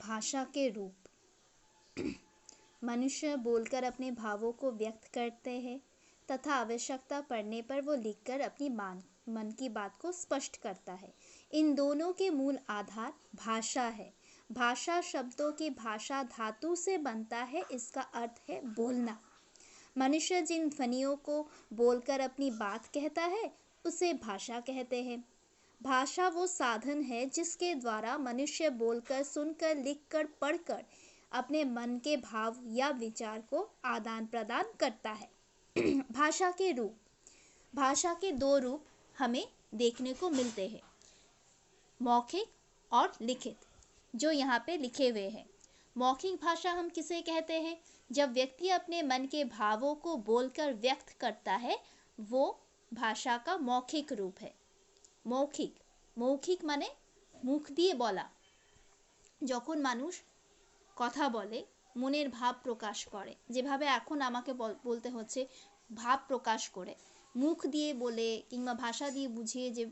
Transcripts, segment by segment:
भाषा के रूप। मनुष्य बोलकर अपने भावों को व्यक्त करते हैं तथा आवश्यकता पड़ने पर वो लिखकर अपनी मन की बात को स्पष्ट करता है। इन दोनों के मूल आधार भाषा है। भाषा शब्दों की भाषा धातु से बनता है, इसका अर्थ है बोलना। मनुष्य जिन ध्वनियों को बोलकर अपनी बात कहता है उसे भाषा कहते हैं। भाषा वो साधन है जिसके द्वारा मनुष्य बोलकर, सुनकर, लिखकर, पढ़कर अपने मन के भाव या विचार को आदान प्रदान करता है। भाषा के रूप। भाषा के दो रूप हमें देखने को मिलते हैं, मौखिक और लिखित, जो यहाँ पे लिखे हुए हैं। मौखिक भाषा हम किसे कहते हैं? जब व्यक्ति अपने मन के भावों को बोलकर व्यक्त करता है, वो भाषा का मौखिक रूप है। मौखिक, মৌখিক মানে মুখ দিয়ে বলা। যখন মানুষ কথা বলে মনের ভাব প্রকাশ করে, যেভাবে এখন আমাকে বলতে হচ্ছে ভাব প্রকাশ করে, মুখ দিয়ে বলে কিংবা ভাষা দিয়ে বুঝিয়ে যে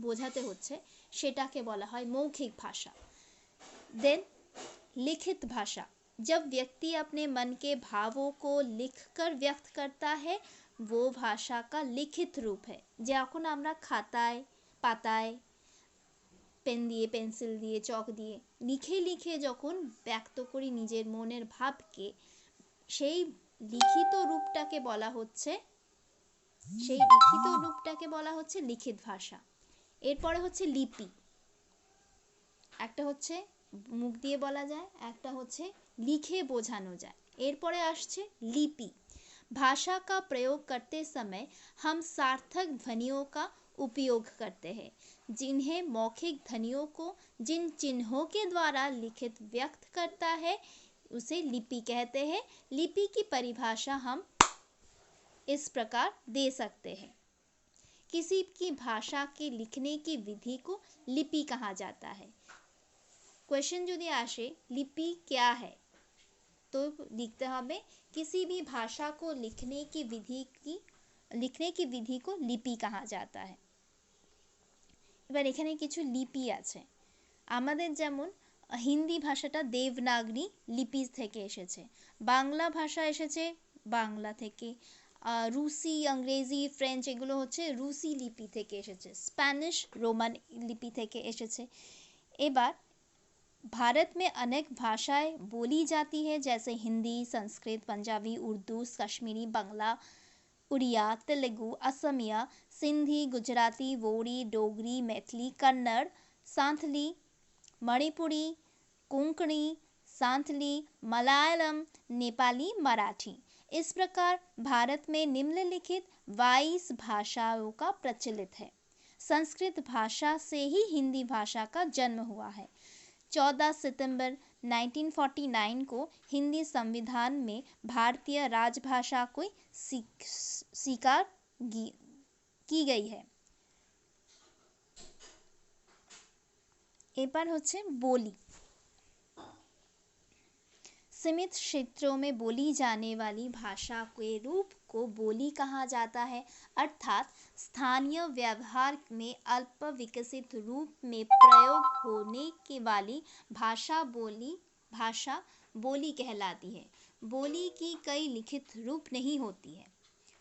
বোঝাতে হচ্ছে, সেটাকে বলা হয় মৌখিক ভাষা। देन लिखित भाषा। जब व्यक्ति अपने मन के भावों को लिखकर व्यक्त करता है, वो भाषा का लिखित रूप है। যখন আমরা খাতায়, পাতায় পেন দিয়ে, পেন্সিল দিয়ে, চক দিয়ে লিখে লিখে যখন ব্যক্ত করি নিজের মনের ভাবকে, সেই লিখিত রূপটাকে বলা হচ্ছে লিখিত ভাষা। এরপরে হচ্ছে লিপি। একটা হচ্ছে মুখ দিয়ে বলা যায়, একটা হচ্ছে লিখে বোঝানো যায়। এরপরে আসছে লিপি। भाषा का प्रयोग करते समय हम सार्थक ध्वनियों का उपयोग करते हैं, जिन्हें मौखिक ध्वनियों को जिन चिन्हों के द्वारा लिखित व्यक्त करता है उसे लिपि कहते हैं। लिपि की परिभाषा हम इस प्रकार दे सकते हैं। किसी की भाषा के लिखने की विधि को लिपि कहा जाता है। क्वेश्चन यदि आसे लिपि क्या है, तो लिखते हमें किसी भी भाषा को लिखने की विधि को लिपि कहा जाता है। এবার এখানে কিছু লিপি আছে। আমাদের যেমন হিন্দি ভাষাটা দেবনাগরী লিপি থেকে এসেছে, বাংলা ভাষা এসেছে বাংলা থেকে, রুসি, ইংরেজি, ফ্রেঞ্চ এগুলো হচ্ছে রুসি লিপি থেকে এসেছে, স্প্যানিশ रोमन लिपि থেকে এসেছে। এবার भारत में अनेक भाषाएं बोली जाती है, जैसे हिंदी, संस्कृत, पंजाबी, उर्दू, कश्मीरी, बंगला, उड़िया, तेलुगु, असमिया, सिंधी, गुजराती, वोड़ी, डोगरी, मैथिली, कन्नड़, सांथली, मणिपुरी, कोंकणी, सांथली, मलयालम, नेपाली, मराठी। इस प्रकार भारत में निम्नलिखित 22 भाषाओं का प्रचलित है। संस्कृत भाषा से ही हिंदी भाषा का जन्म हुआ है। 14 सितंबर 1949 को हिंदी संविधान में भारतीय राजभाषा को स्वीकार की गई है। एपर होच्छे बोली। सीमित क्षेत्रों में बोली जाने वाली भाषा के रूप को बोली कहा जाता है, अर्थात स्थानीय व्यवहार में अल्प विकसित रूप में प्रयोग होने की वाली भाषा बोली कहलाती है। बोली की कई लिखित रूप नहीं होती है।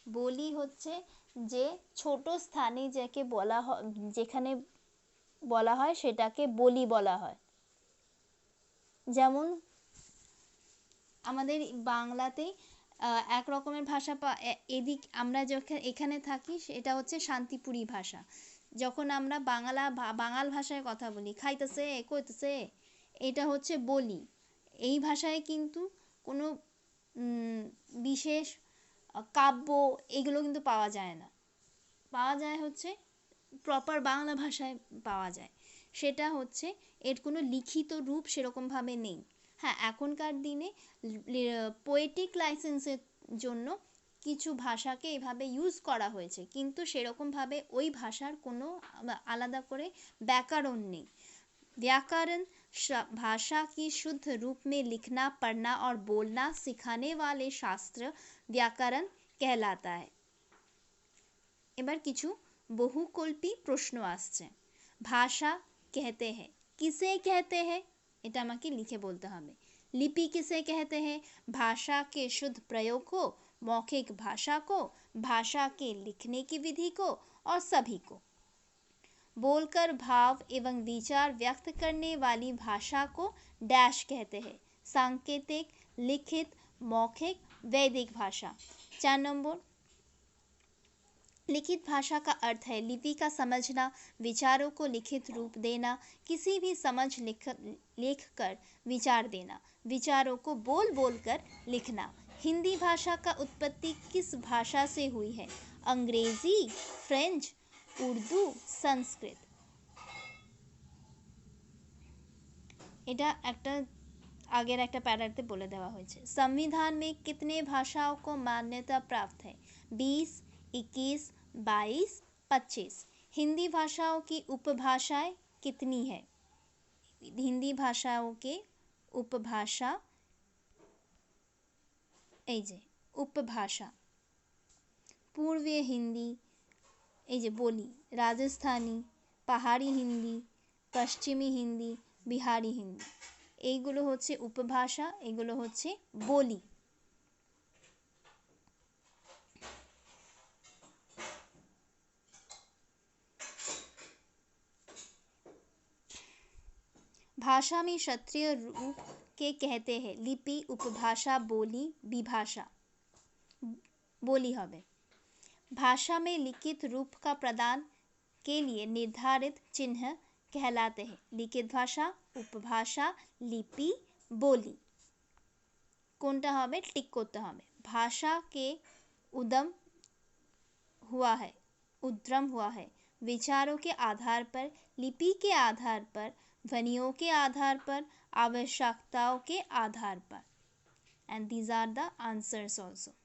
बोली হচ্ছে যে ছোট স্থানে যাকে বলা হয়, যেখানে বলা হয় সেটাকে বলি বলা হয়। যেমন আমাদের বাংলাতে এক রকমের ভাষা এদিক আমরা যখন এখানে থাকি সেটা হচ্ছে শান্তিপুরি ভাষা। যখন আমরা বাঙাল ভাষায় কথা বলি, খাইতেছে, কইতেছে, এটা হচ্ছে বলি। এই ভাষায় কিন্তু কোনো বিশেষ কাব্য এগুলো কিন্তু পাওয়া যায় না, পাওয়া যায় হচ্ছে প্রপার বাংলা ভাষায় পাওয়া যায়। সেটা হচ্ছে এর কোনো লিখিত রূপ সেরকমভাবে নেই। হ্যাঁ, এখনকার দিনে পোয়েটিক লাইসেন্সের জন্য কিছু ভাষাকে এভাবে ইউজ করা হয়েছে, কিন্তু সেরকমভাবে ওই ভাষার কোনো আলাদা করে व्याकरण নেই। व्याकरण भाषा की शुद्ध रूप में लिखना, पढ़ना और बोलना सिखाने वाले शास्त्र व्याकरण कहलाता है। এবার কিছু বহুকল্পী প্রশ্ন আসছে। भाषा कहते हैं, किसे कहते हैं? এটা আমাকে লিখে বলতে হবে। लिपि किसे कहते हैं? भाषा के शुद्ध प्रयोग को, मौखिक भाषा को, भाषा के लिखने की विधि को और सभी को। बोलकर भाव एवं विचार व्यक्त करने वाली भाषा को डैश कहते हैं। सांकेतिक, लिखित, मौखिक, वैदिक भाषा। 4 नंबर, लिखित भाषा का अर्थ है लिपि का समझना, विचारों को लिखित रूप देना, किसी भी समझ लिख कर विचार देना, विचारों को बोल बोल कर लिखना। हिंदी भाषा का उत्पत्ति किस भाषा से हुई है? अंग्रेजी, फ्रेंच, उर्दू, संस्कृत। এটা একটা আগের একটা প্যারাতে বলে দেওয়া হয়েছে। संविधान में कितने भाषाओं को मान्यता प्राप्त है? 20, 21, 22, 25। हिंदी भाषाओं की उपभाषाएं कितनी है? हिंदी भाषाओं के उपभाषा, এই যে उपभाषा, पूर्वीय हिंदी, এই যে বলি, রাজস্থানী, পাহাড়ি হিন্দি, পশ্চিমী হিন্দি, বিহারি হিন্দি, এইগুলো হচ্ছে উপভাষা, এগুলো হচ্ছে বলি। भाषा में क्षत्रिय रूप के कहते हैं लिपि, उपभाषा, बोली, विभाषा। बोली হবে। भाषा में लिखित रूप का प्रदान के लिए निर्धारित चिन्ह कहलाते हैं लिखित भाषा, उपभाषा, लिपि, बोली। কোনটা হবে? টিক করতে হবে। भाषा के उद्गम हुआ है विचारों के आधार पर, लिपि के आधार पर, ध्वनियों के आधार पर, आवश्यकताओं के आधार पर। And these are the answers also.